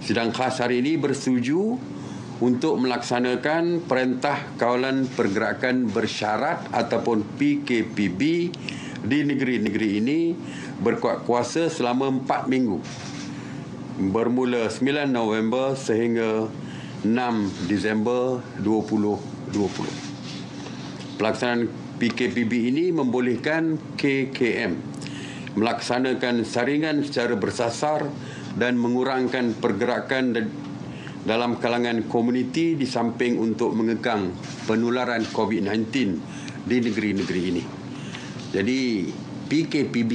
Sidang khas hari ini bersetuju untuk melaksanakan Perintah Kawalan Pergerakan Bersyarat ataupun PKPB di negeri-negeri ini berkuat kuasa selama 4 minggu bermula 9 November sehingga 6 Disember 2020. Pelaksanaan PKPB ini membolehkan KKM melaksanakan saringan secara bersasar dan mengurangkan pergerakan dalam kalangan komuniti di samping untuk mengekang penularan COVID-19 di negeri-negeri ini. Jadi PKPB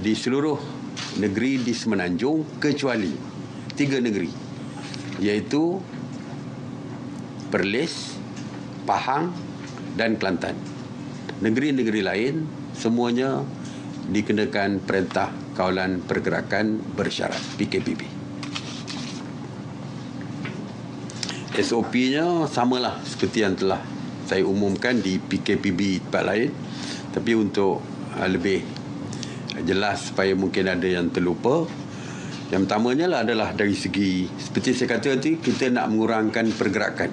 di seluruh negeri di Semenanjung kecuali 3 negeri, iaitu Perlis, Pahang dan Kelantan. Negeri-negeri lain semuanya dikenakan Perintah Kawalan Pergerakan Bersyarat PKPB. SOP-nya samalah seperti yang telah saya umumkan di PKPB tempat lain, tapi untuk lebih jelas supaya mungkin ada yang terlupa, yang pertamanya adalah dari segi seperti saya kata tadi, kita nak mengurangkan pergerakan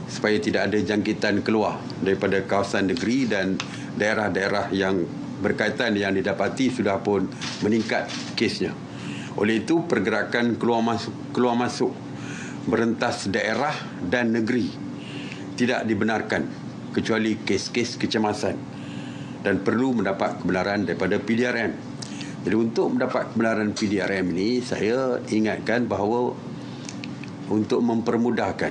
supaya tidak ada jangkitan keluar daripada kawasan negeri dan daerah-daerah yang berkaitan yang didapati sudah pun meningkat kesnya. Oleh itu pergerakan keluar masuk merentas daerah dan negeri tidak dibenarkan kecuali kes-kes kecemasan dan perlu mendapat kebenaran daripada PDRM. Jadi untuk mendapat kebenaran PDRM ini, saya ingatkan bahawa untuk mempermudahkan,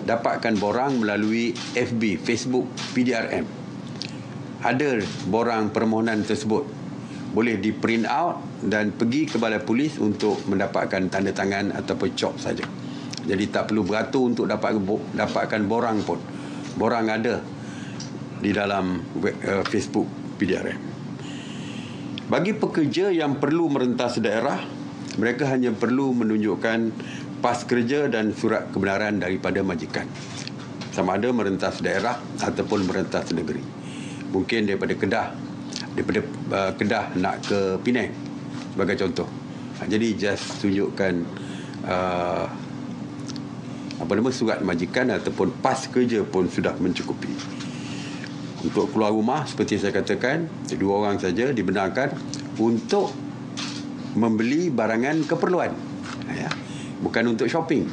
dapatkan borang melalui FB, Facebook PDRM. Ada borang permohonan tersebut, boleh di print out dan pergi ke balai polis untuk mendapatkan tanda tangan ataupun cop saja. Jadi tak perlu beratur untuk dapatkan borang pun. Borang ada di dalam Facebook PDRM. Bagi pekerja yang perlu merentas daerah, mereka hanya perlu menunjukkan pas kerja dan surat kebenaran daripada majikan, sama ada merentas daerah ataupun merentas negeri. Mungkin daripada Kedah nak ke Penang sebagai contoh. Jadi just tunjukkan surat majikan ataupun pas kerja pun sudah mencukupi. Untuk keluar rumah seperti saya katakan, 2 orang saja dibenarkan untuk membeli barangan keperluan, bukan untuk shopping,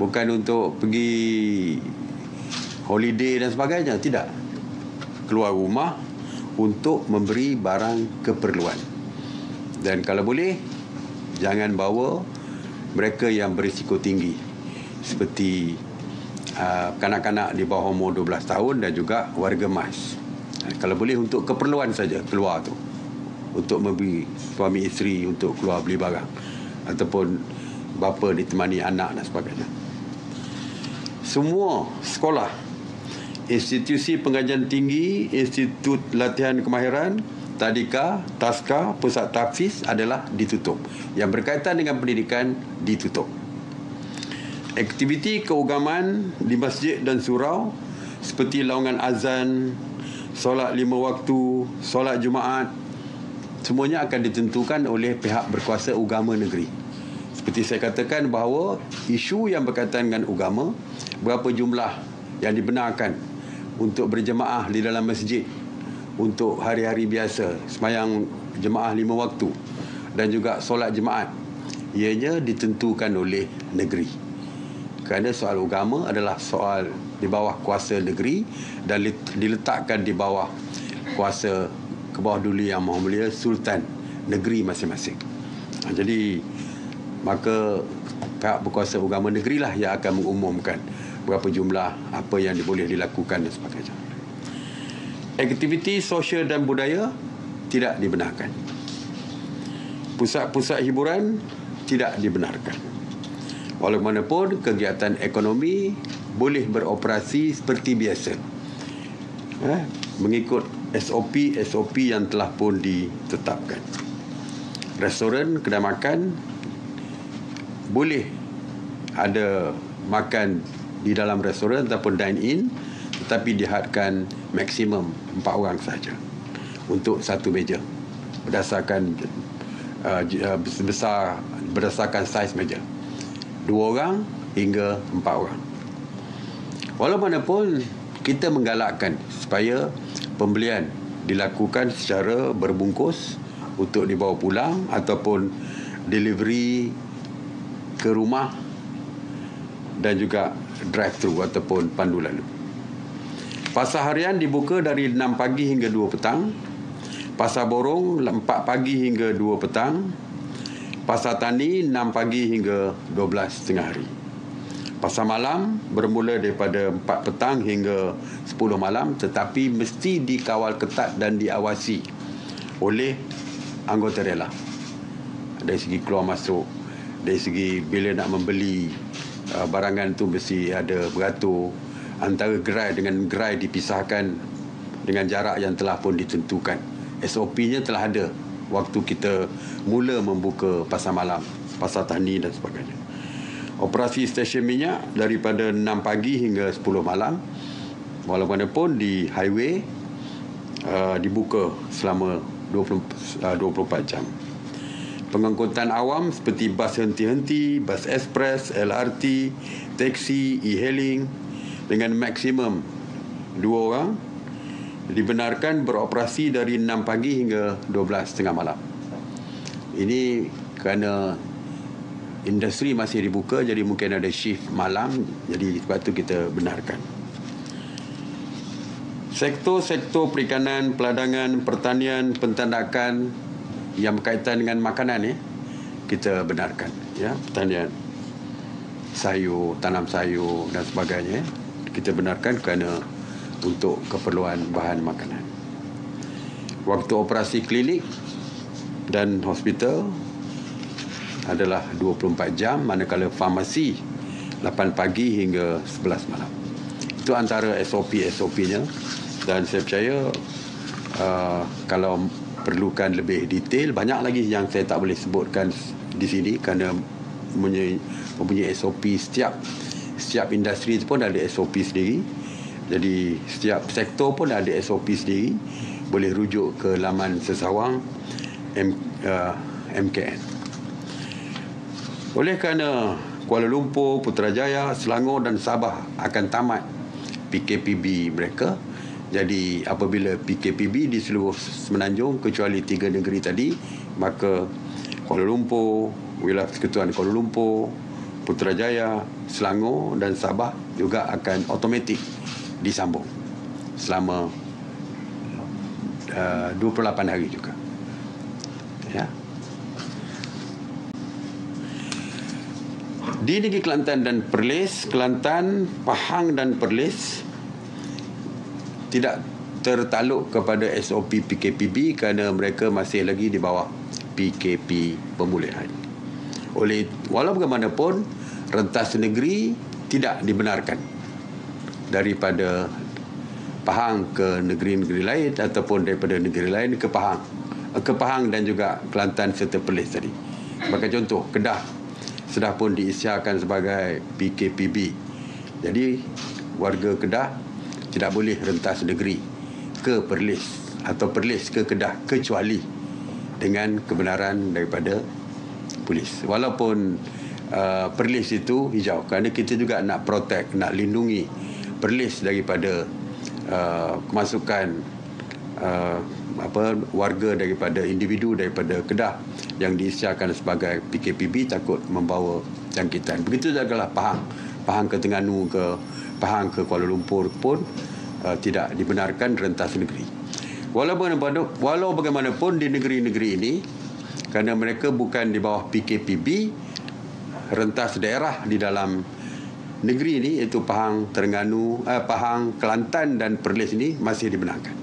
bukan untuk pergi holiday dan sebagainya. Tidak, keluar rumah untuk memberi barang keperluan. Dan kalau boleh, jangan bawa mereka yang berisiko tinggi seperti kanak-kanak di bawah umur 12 tahun dan juga warga mas. Kalau boleh untuk keperluan saja keluar tu, untuk memberi suami isteri untuk keluar beli barang ataupun bapa ditemani anak dan sebagainya. Semua sekolah, institusi pengajian tinggi, institut latihan kemahiran, tadika, taska, pusat tahfiz adalah ditutup. Yang berkaitan dengan pendidikan ditutup. Aktiviti keagamaan di masjid dan surau seperti laungan azan, solat 5 waktu, solat Jumaat, semuanya akan ditentukan oleh pihak berkuasa agama negeri. Seperti saya katakan bahawa isu yang berkaitan dengan agama, berapa jumlah yang dibenarkan untuk berjemaah di dalam masjid untuk hari-hari biasa, sembahyang jemaah 5 waktu dan juga solat jemaat, ianya ditentukan oleh negeri. Kerana soal agama adalah soal di bawah kuasa negeri dan diletakkan di bawah kuasa Kebawah-Duli Yang Maha Mulia Sultan negeri masing-masing. Jadi maka pihak berkuasa agama negeri lah yang akan mengumumkan berapa jumlah, apa yang boleh dilakukan dan sebagainya. Aktiviti sosial dan budaya tidak dibenarkan. Pusat-pusat hiburan tidak dibenarkan. Walaupun kegiatan ekonomi boleh beroperasi seperti biasa, mengikut SOP yang telah pun ditetapkan. Restoran, kedai makan boleh ada makan di dalam restoran ataupun dine-in, tetapi dihadkan maksimum 4 orang saja untuk satu meja berdasarkan besar berdasarkan saiz meja. 2 orang hingga 4 orang. Walaupun kita menggalakkan supaya pembelian dilakukan secara berbungkus untuk dibawa pulang ataupun delivery ke rumah dan juga drive-thru ataupun pandu lalu. Pasar harian dibuka dari 6 pagi hingga 2 petang. Pasar borong 4 pagi hingga 2 petang. Pasar tani 6 pagi hingga 12 tengah hari. Pasar malam bermula daripada 4 petang hingga 10 malam, tetapi mesti dikawal ketat dan diawasi oleh anggota rela. Dari segi keluar masuk, dari segi bila nak membeli barangan tu mesti ada beratur. Antara gerai dengan gerai dipisahkan dengan jarak yang telah pun ditentukan. SOP-nya telah ada waktu kita mula membuka pasar malam, pasar tani dan sebagainya. Operasi stesen minyak daripada 6 pagi hingga 10 malam. Walaupun di highway dibuka selama 24 jam. Pengangkutan awam seperti bas henti-henti, bas ekspres, LRT, teksi, e-hailing dengan maksimum 2 orang dibenarkan beroperasi dari 6 pagi hingga 12.30 malam. Ini kerana industri masih dibuka, jadi mungkin ada shift malam, jadi sebab tu kita benarkan. Sektor-sektor perikanan, peladangan, pertanian, pentandakan yang berkaitan dengan makanan kita benarkan, pertanian sayur, tanam sayur dan sebagainya kita benarkan kerana untuk keperluan bahan makanan. Waktu operasi klinik dan hospital adalah 24 jam, manakala farmasi 8 pagi hingga 11 malam. Itu antara SOP-nya, dan saya percaya kalau perlukan lebih detail, banyak lagi yang saya tak boleh sebutkan di sini kerana mempunyai SOP. Setiap industri itu pun ada SOP sendiri. Jadi setiap sektor pun ada SOP sendiri. Boleh rujuk ke laman Sesawang MKN. Oleh kerana Kuala Lumpur, Putrajaya, Selangor dan Sabah akan tamat PKPB mereka, jadi apabila PKPB di seluruh Semenanjung kecuali 3 negeri tadi, maka Kuala Lumpur, wilayah Persekutuan Kuala Lumpur, Putrajaya, Selangor dan Sabah juga akan automatik disambung selama 28 hari juga. Di negeri Kelantan dan Perlis, Kelantan, Pahang dan Perlis tidak tertaluk kepada SOP PKPB kerana mereka masih lagi di bawah PKP pemulihan. Walau bagaimanapun, rentas negeri tidak dibenarkan daripada Pahang ke negeri-negeri lain ataupun daripada negeri lain ke Pahang dan juga Kelantan serta Perlis tadi. Sebagai contoh, Kedah sudah pun diisytiharkan sebagai PKPB. Jadi warga Kedah tidak boleh rentas negeri ke Perlis atau Perlis ke Kedah kecuali dengan kebenaran daripada polis. Walaupun Perlis itu hijau, kerana kita juga nak protect, nak lindungi Perlis daripada kemasukan warga daripada individu daripada Kedah yang diisytiharkan sebagai PKPB, takut membawa jangkitan. Begitu juga Pahang ke Terengganu ke Pahang ke Kuala Lumpur pun tidak dibenarkan rentas negeri. Walau bagaimanapun di negeri-negeri ini, kerana mereka bukan di bawah PKPB, rentas daerah di dalam negeri ini iaitu Pahang, Pahang, Kelantan dan Perlis ini masih dibenarkan.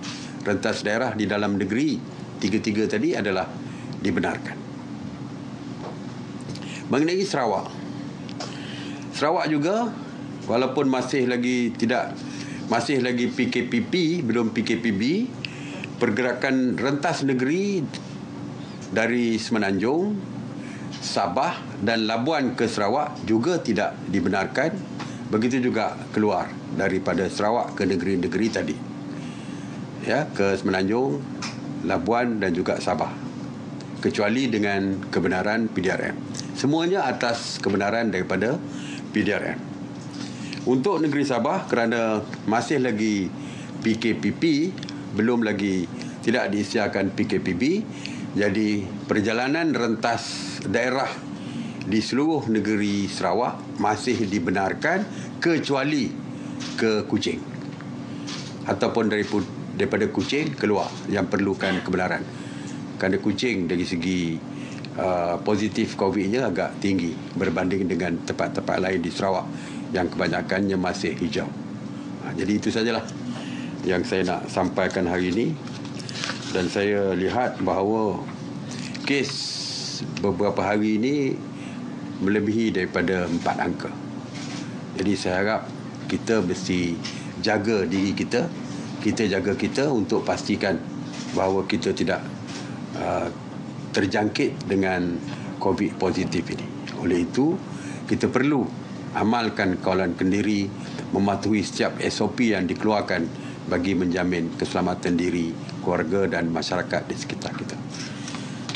Rentas daerah di dalam negeri tiga-tiga tadi adalah dibenarkan. Mengenai Sarawak juga walaupun masih lagi PKPP, belum PKPB, pergerakan rentas negeri dari Semenanjung, Sabah dan Labuan ke Sarawak juga tidak dibenarkan. Begitu juga keluar daripada Sarawak ke negeri-negeri tadi, ke Semenanjung, Labuan dan juga Sabah. kecuali dengan kebenaran PDRM. Semuanya atas kebenaran daripada PDRM. Untuk negeri Sabah, kerana masih lagi PKPP, belum lagi tidak diisytiharkan PKPB, jadi perjalanan rentas daerah di seluruh negeri Sarawak masih dibenarkan kecuali ke Kuching ataupun daripada Kuching keluar yang perlukan kebenaran. Kerana Kuching dari segi positif COVID-nya agak tinggi berbanding dengan tempat-tempat lain di Sarawak yang kebanyakannya masih hijau. Jadi itu sajalah yang saya nak sampaikan hari ini. Dan saya lihat bahawa kes beberapa hari ini melebihi daripada 4 angka. Jadi saya harap kita mesti jaga diri kita, kita jaga kita untuk pastikan bahawa kita tidak terjangkit dengan COVID positif ini. Oleh itu, kita perlu amalkan kawalan kendiri, mematuhi setiap SOP yang dikeluarkan bagi menjamin keselamatan diri, keluarga dan masyarakat di sekitar kita.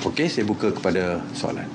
Okey, saya buka kepada soalan.